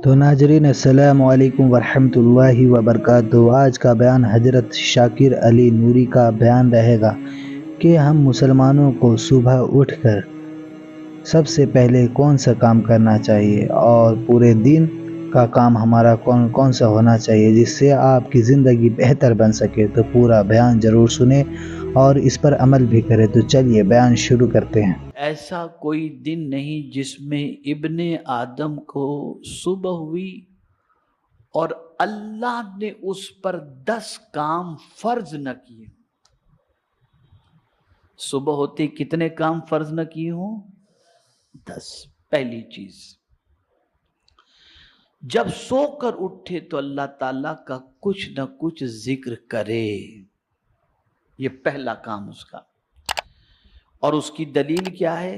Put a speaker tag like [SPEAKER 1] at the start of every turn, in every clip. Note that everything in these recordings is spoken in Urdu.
[SPEAKER 1] تو ناظرین السلام علیکم ورحمۃ اللہ وبرکاتہ۔ آج کا بیان حضرت شاکر علی نوری کا بیان رہے گا کہ ہم مسلمانوں کو صبح اٹھ کر سب سے پہلے کون سا کام کرنا چاہیے اور پورے دن کا کام ہمارا کون سا ہونا چاہیے جس سے آپ کی زندگی بہتر بن سکے۔ تو پورا بیان ضرور سنیں اور اس پر عمل بھی کریں۔ تو چلیے بیان شروع کرتے ہیں۔
[SPEAKER 2] ایسا کوئی دن نہیں جس میں ابن آدم کو صبح ہوئی اور اللہ نے اس پر 10 کام فرض نہ کیے۔ صبح ہوتے کتنے کام فرض نہ کیے ہوں؟ 10۔ پہلی چیز، جب سو کر اٹھے تو اللہ تعالیٰ کا کچھ نہ کچھ ذکر کرے، یہ پہلا کام اس کا۔ اور اس کی دلیل کیا ہے؟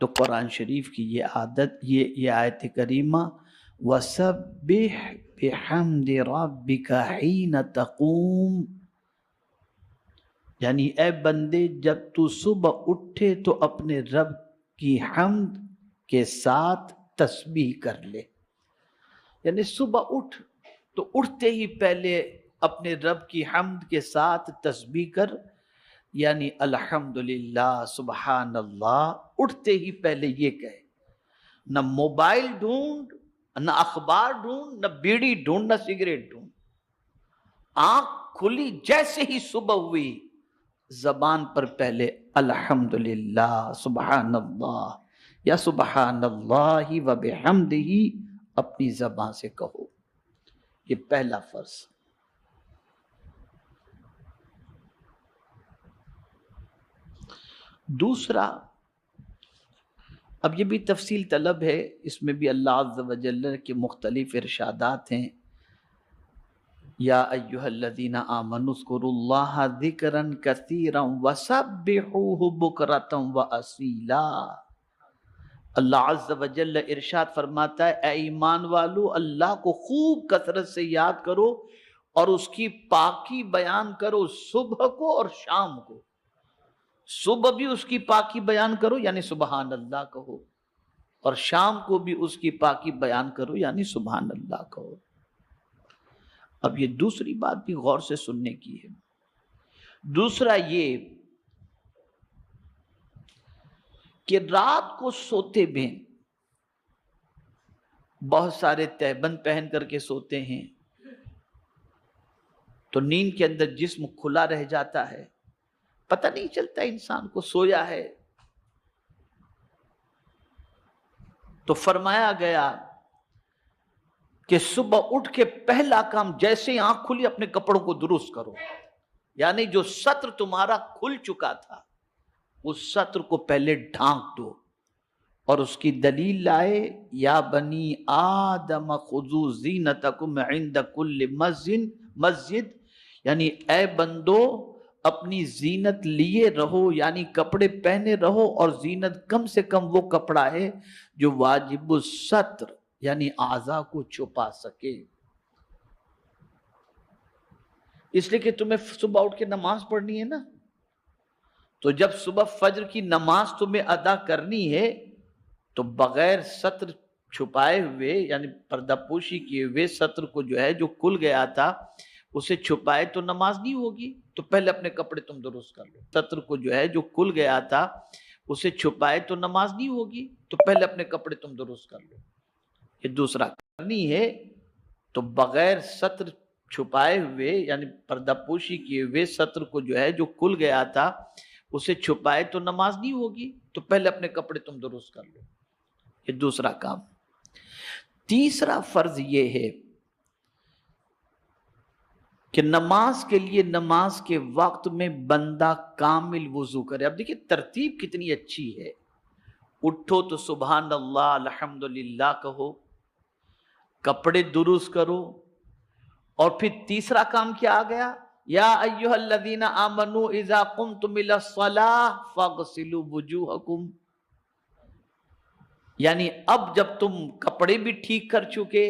[SPEAKER 2] تو قرآن شریف کی یہ عادت، یہ آیت کریمہ، وَسَبِّحْ بِحَمْدِ رَبِّكَ حِينَ تَقُومُ، یعنی اے بندے جب تو صبح اٹھے تو اپنے رب کی حمد کے ساتھ تسبیح کر لے۔ یعنی صبح اٹھ تو اٹھتے ہی پہلے اپنے رب کی حمد کے ساتھ تسبیح کر، یعنی الحمدللہ سبحان اللہ، اٹھتے ہی پہلے یہ کہے۔ نہ موبائل ڈھونڈ، نہ اخبار ڈھونڈ، نہ بیڑی ڈھونڈ، نہ سگریٹ ڈھونڈ۔ آنکھ کھلی جیسے ہی صبح ہوئی، زبان پر پہلے الحمدللہ سبحان اللہ یا سبحان اللہ و بحمدہ اپنی زبان سے کہو۔ یہ پہلا فرض۔ دوسرا، اب یہ بھی تفصیل طلب ہے، اس میں بھی اللہ عز و جل کے مختلف ارشادات ہیں۔ یا ایھا الذین آمنوا اذکروا اللہ ذکرا کثیرا وسبحوہ بکرۃ واصیلا۔ اللہ عز و جل ارشاد فرماتا ہے، اے ایمان والو، اللہ کو خوب کثرت سے یاد کرو اور اس کی پاکی بیان کرو، صبح کو اور شام کو۔ صبح بھی اس کی پاکی بیان کرو یعنی سبحان اللہ کہو، اور شام کو بھی اس کی پاکی بیان کرو یعنی سبحان اللہ کہو۔ اب یہ دوسری بات بھی غور سے سننے کی ہے۔ دوسرا یہ کہ رات کو سوتے بھی بہت سارے تہبند پہن کر کے سوتے ہیں، تو نیند کے اندر جسم کھلا رہ جاتا ہے، پتہ نہیں چلتا انسان کو سویا ہے۔ تو فرمایا گیا کہ صبح اٹھ کے پہلا کام جیسے آنکھ کھلی اپنے کپڑوں کو درست کرو، یعنی جو سطر تمہارا کھل چکا تھا اس سطر کو پہلے ڈھانک دو۔ اور اس کی دلیل لائے، یا بنی آدم خذوا زینتکم عند کل مسجد، یعنی اے بندو اپنی زینت لیے رہو، یعنی کپڑے پہنے رہو، اور زینت کم سے کم وہ کپڑا ہے جو واجب الستر یعنی اعضاء کو چھپا سکے۔ اس لیے کہ تمہیں صبح اٹھ کے نماز پڑھنی ہے نا، تو جب صبح فجر کی نماز تمہیں ادا کرنی ہے تو بغیر ستر چھپائے ہوئے یعنی پردہ پوشی کیے ہوئے سطر کو جو ہے جو کھل گیا تھا اسے چھپائے تو نماز نہیں ہوگی، تو پہلے اپنے کپڑے تم درست کر لو۔ سطر کو جو ہے جو کھل گیا تھا اسے چھپائے تو نماز نہیں ہوگی، تو پہلے اپنے کپڑے تم درست کر لو۔ یہ دوسرا کرنی ہے تو بغیر سطر چھپائے ہوئے یعنی پردہ پوشی کیے ہوئے سطر کو جو ہے جو کھل گیا تھا اسے چھپائے تو نماز نہیں ہوگی، تو پہلے اپنے کپڑے تم درست کر لو۔ یہ دوسرا کام۔ تیسرا فرض یہ ہے کہ نماز کے لیے نماز کے وقت میں بندہ کامل وضو کرے۔ اب دیکھیں ترتیب کتنی اچھی ہے، اٹھو تو سبحان اللہ الحمدللہ کہو، کپڑے درست کرو، اور پھر تیسرا کام کیا آ گیا؟ یا ایھا الذین آمنوا اذا قمتم الی الصلاۃ فاغسلوا وجوہکم، یعنی اب جب تم کپڑے بھی ٹھیک کر چکے،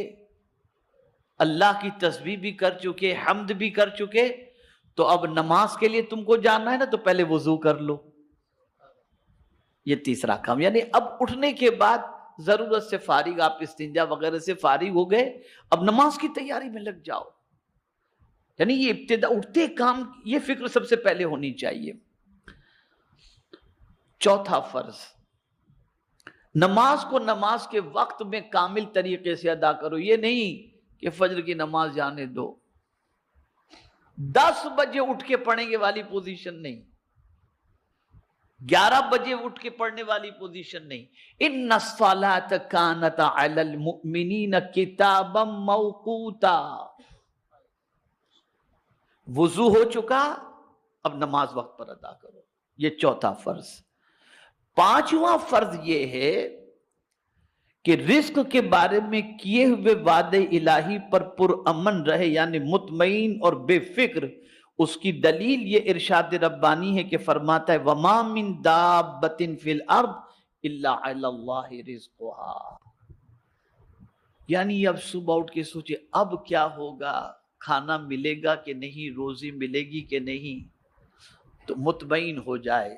[SPEAKER 2] اللہ کی تسبیح بھی کر چکے، حمد بھی کر چکے، تو اب نماز کے لیے تم کو جانا ہے نا، تو پہلے وضو کر لو۔ یہ تیسرا کام، یعنی اب اٹھنے کے بعد ضرورت سے فارغ، آپ استنجا وغیرہ سے فارغ ہو گئے، اب نماز کی تیاری میں لگ جاؤ. یعنی یہ ابتدا اٹھتے کام، یہ فکر سب سے پہلے ہونی چاہیے. چوتھا فرض، نماز کو نماز کے وقت میں کامل طریقے سے ادا کرو. یہ نہیں کہ فجر کی نماز جانے دو، 10 بجے اٹھ کے پڑھیں گے والی پوزیشن نہیں، 11 بجے اٹھ کے پڑھنے والی پوزیشن نہیں. ان الصلاۃ کانت علی المؤمنین کتابا موقوتا. وضو ہو چکا، اب نماز وقت پر ادا کرو. یہ چوتھا فرض. پانچواں فرض یہ ہے کہ رزق کے بارے میں کیے ہوئے وعدے الہی پر پرامن رہے، یعنی مطمئن اور بے فکر. اس کی دلیل یہ ارشاد ربانی ہے کہ فرماتا ہے وَمَا مِن دَابَّةٍ فِي الْأَرْضِ إِلَّا عَلَى اللَّهِ رِزْقُهَا. یعنی اب صبح اٹھ کے سوچے اب کیا ہوگا، کھانا ملے گا کہ نہیں، روزی ملے گی کہ نہیں، تو مطمئن ہو جائے.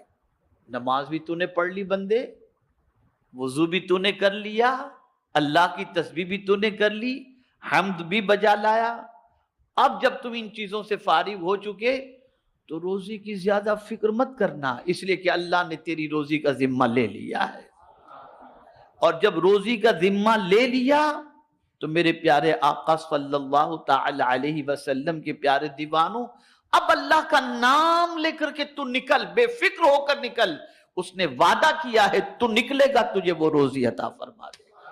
[SPEAKER 2] نماز بھی تو نے پڑھ لی بندے، وضو بھی تو نے کر لیا، اللہ کی تسبیح بھی تو نے کر لی، حمد بھی بجا لایا. اب جب تم ان چیزوں سے فارغ ہو چکے تو روزی کی زیادہ فکر مت کرنا، اس لیے کہ اللہ نے تیری روزی کا ذمہ لے لیا ہے. اور جب روزی کا ذمہ لے لیا تو میرے پیارے آقا صلی اللہ تعالی علیہ وسلم کے پیارے دیوانوں، اب اللہ کا نام لے کر کے تو نکل، بے فکر ہو کر نکل. اس نے وعدہ کیا ہے تو نکلے گا تجھے وہ روزی عطا فرما دے گا،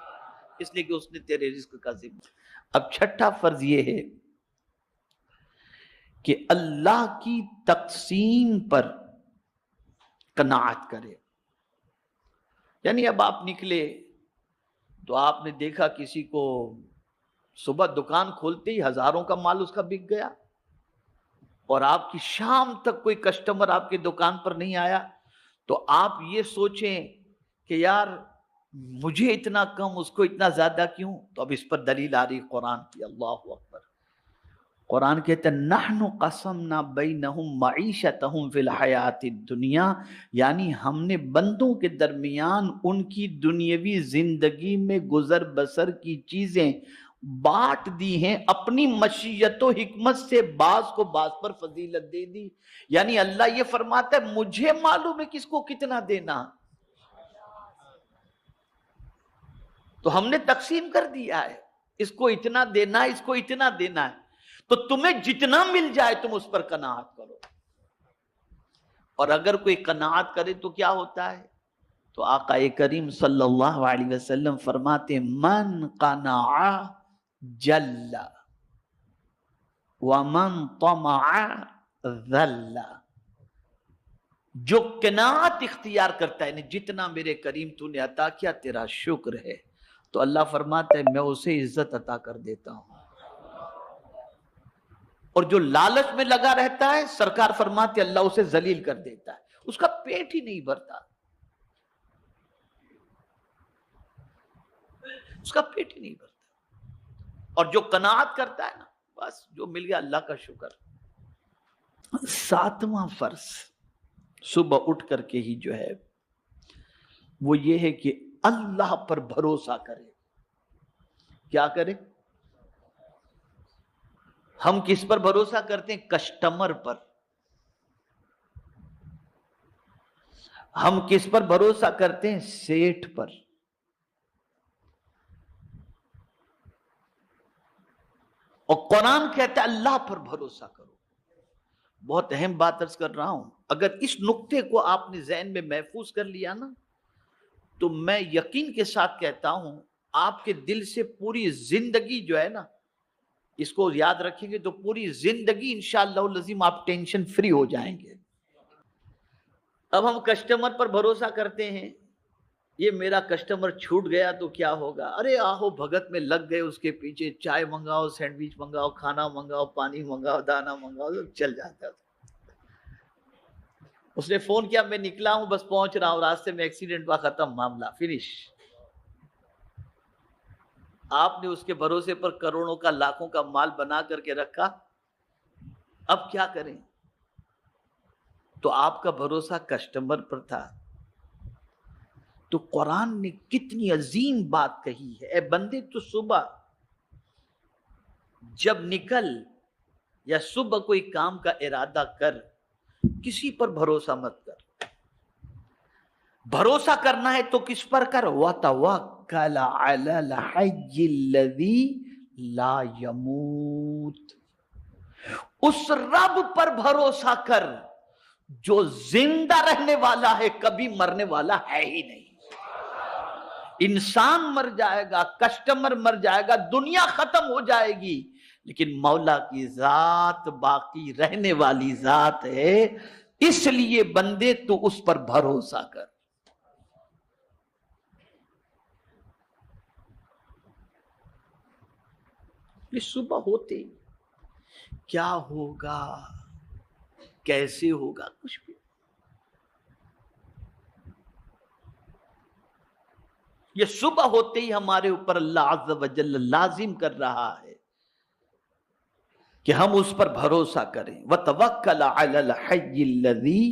[SPEAKER 2] اس لیے کہ اس نے تیرے رزق کا ذمہ. اب چھٹا فرض یہ ہے کہ اللہ کی تقسیم پر قناعت کرے. یعنی اب آپ نکلے تو آپ نے دیکھا کسی کو صبح دکان کھولتے ہی ہزاروں کا مال اس کا بک گیا، اور آپ کی شام تک کوئی کسٹمر آپ کے دکان پر نہیں آیا، تو آپ یہ سوچیں کہ یار مجھے اتنا کم اس کو اتنا زیادہ کیوں. تو اب اس پر دلیل آ رہی قرآن کی. اللہ اکبر. قرآن کہتا ہے نحن قسمنا بینہم معیشتہم فی الحیات الدنیا، یعنی ہم نے بندوں کے درمیان ان کی دنیاوی زندگی میں گزر بسر کی چیزیں بانٹ دی ہیں اپنی مشیت و حکمت سے، بعض کو بعض پر فضیلت دے دی. یعنی اللہ یہ فرماتا ہے مجھے معلوم ہے کس کو کتنا دینا، تو ہم نے تقسیم کر دیا ہے، اس کو اتنا دینا ہے، اس کو اتنا دینا ہے. تو تمہیں جتنا مل جائے تم اس پر قناعت کرو. اور اگر کوئی قناعت کرے تو کیا ہوتا ہے؟ تو آقا کریم صلی اللہ علیہ وسلم فرماتے من قنع جل ومن طمع ذل. جو قناعت اختیار کرتا ہے، جتنا میرے کریم تو نے عطا کیا تیرا شکر ہے، تو اللہ فرماتا ہے میں اسے عزت عطا کر دیتا ہوں. اور جو لالچ میں لگا رہتا ہے سرکار فرماتے اللہ اسے ذلیل کر دیتا ہے، اس کا پیٹ ہی نہیں بھرتا، اس کا پیٹ ہی نہیں بھرتا. اور جو قناعت کرتا ہے نا، بس جو مل گیا اللہ کا شکر. ساتواں فرض صبح اٹھ کر کے ہی جو ہے وہ یہ ہے کہ اللہ پر بھروسہ کرے. کیا کرے؟ ہم کس پر بھروسہ کرتے ہیں؟ کسٹمر پر. ہم کس پر بھروسہ کرتے ہیں؟ سیٹھ پر. اور قرآن کہتا ہے اللہ پر بھروسہ کرو. بہت اہم بات عرض کر رہا ہوں، اگر اس نقطے کو آپ نے ذہن میں محفوظ کر لیا نا تو میں یقین کے ساتھ کہتا ہوں آپ کے دل سے پوری زندگی جو ہے نا، اس کو یاد رکھیں گے تو پوری زندگی انشاءاللہ العظیم آپ ٹینشن فری ہو جائیں گے. اب ہم کسٹمر پر بھروسہ کرتے ہیں، یہ میرا کسٹمر چھوٹ گیا تو کیا ہوگا، ارے آہو بھگت میں لگ گئے اس کے پیچھے، چائے منگاؤ، سینڈوچ منگاؤ، کھانا منگاؤ، پانی منگاؤ، دانا منگاؤ، چل جاتا ہے. اس نے فون کیا میں نکلا ہوں بس پہنچ رہا ہوں، راستے میں ایکسیڈنٹ ہوا، ختم معاملہ، فنش. آپ نے اس کے بھروسے پر کروڑوں کا لاکھوں کا مال بنا کر کے رکھا، اب کیا کریں؟ تو آپ کا بھروسہ کسٹمر پر تھا، تو قرآن نے کتنی عظیم بات کہی ہے، اے بندے تو صبح جب نکل یا صبح کوئی کام کا ارادہ کر، کسی پر بھروسہ مت کر، بھروسہ کرنا ہے تو کس پر کر؟ وَتَوَكَّلَ عَلَى الْحَيِّ الَّذِي لَا يَمُوتُ، اس رب پر بھروسہ کر جو زندہ رہنے والا ہے، کبھی مرنے والا ہے ہی نہیں۔ انسان مر جائے گا، کسٹمر مر جائے گا، دنیا ختم ہو جائے گی، لیکن مولا کی ذات باقی رہنے والی ذات ہے، اس لیے بندے تو اس پر بھروسہ کر۔ یہ صبح ہوتے کیا ہوگا، کیسے ہوگا، کچھ بھی یہ صبح ہوتے ہی ہمارے اوپر اللہ عز و جل لازم کر رہا ہے کہ ہم اس پر بھروسہ کریں۔ وَتَوَكَّلَ عَلَى الْحَيِّ الَّذِي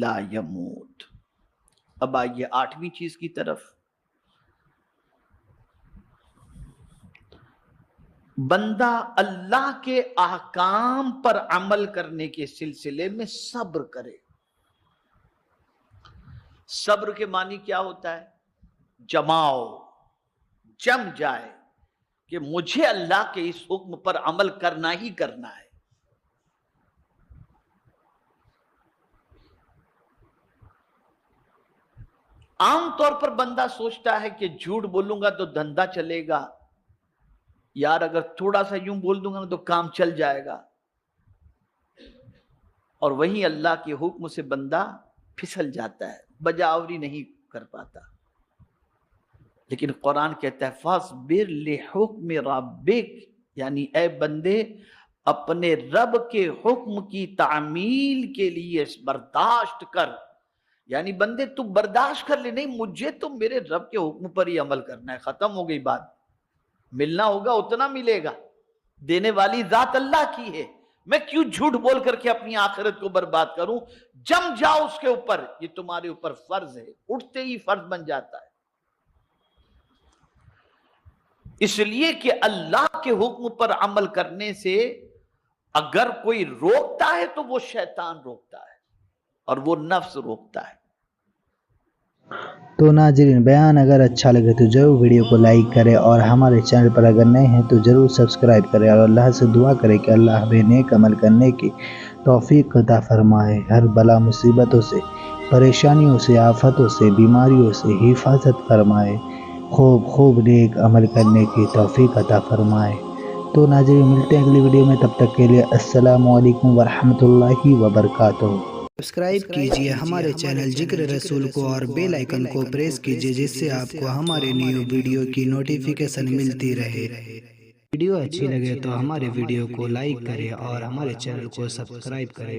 [SPEAKER 2] لَا يَمُوتُ۔ اب آئیے 8ویں چیز کی طرف، بندہ اللہ کے احکام پر عمل کرنے کے سلسلے میں صبر کرے۔ صبر کے معنی کیا ہوتا ہے؟ جماؤ، جم جائے کہ مجھے اللہ کے اس حکم پر عمل کرنا ہی کرنا ہے۔ عام طور پر بندہ سوچتا ہے کہ جھوٹ بولوں گا تو دھندا چلے گا، یار اگر تھوڑا سا یوں بول دوں گا تو کام چل جائے گا، اور وہیں اللہ کے حکم سے بندہ پھسل جاتا ہے، بجاوری نہیں کر پاتا۔ لیکن قرآن کہتا ہے فاصبر لحکم ربک، یعنی اے بندے اپنے رب کے حکم کی تعمیل کے لیے برداشت کر، یعنی بندے تو برداشت کر لے، نہیں مجھے تو میرے رب کے حکم پر ہی عمل کرنا ہے، ختم ہو گئی بات، ملنا ہوگا اتنا ملے گا، دینے والی ذات اللہ کی ہے، میں کیوں جھوٹ بول کر کے اپنی آخرت کو برباد کروں؟ جم جاؤ اس کے اوپر، یہ تمہارے اوپر فرض ہے، اٹھتے ہی فرض بن جاتا ہے۔ اس لیے کہ اللہ کے حکم پر عمل کرنے سے اگر کوئی روکتا ہے تو وہ شیطان روکتا ہے اور وہ نفس روکتا ہے۔
[SPEAKER 1] تو ناظرین، بیان اگر اچھا لگے تو ضرور ویڈیو کو لائک کرے، اور ہمارے چینل پر اگر نئے ہیں تو ضرور سبسکرائب کرے، اور اللہ سے دعا کرے کہ اللہ ہمیں نیک عمل کرنے کی توفیق عطا فرمائے، ہر بلا مصیبتوں سے، پریشانیوں سے، آفتوں سے، بیماریوں سے حفاظت فرمائے، خوب نیک عمل کرنے کی توفیق عطا فرمائے۔ تو ناظرین، ملتے ہیں اگلی ویڈیو میں، تب تک کے لیے السلام علیکم ورحمۃ اللہ وبرکاتہ۔ سبسکرائب کیجئے ہمارے چینل ذکر رسول کو اور بیل آئیکن کو پریس کیجئے، جس سے آپ کو ہمارے نیو ویڈیو کی نوٹیفیکیشن ملتی رہے۔ ویڈیو اچھی لگے تو ہمارے ویڈیو کو لائک کریں اور ہمارے چینل کو سبسکرائب کریں۔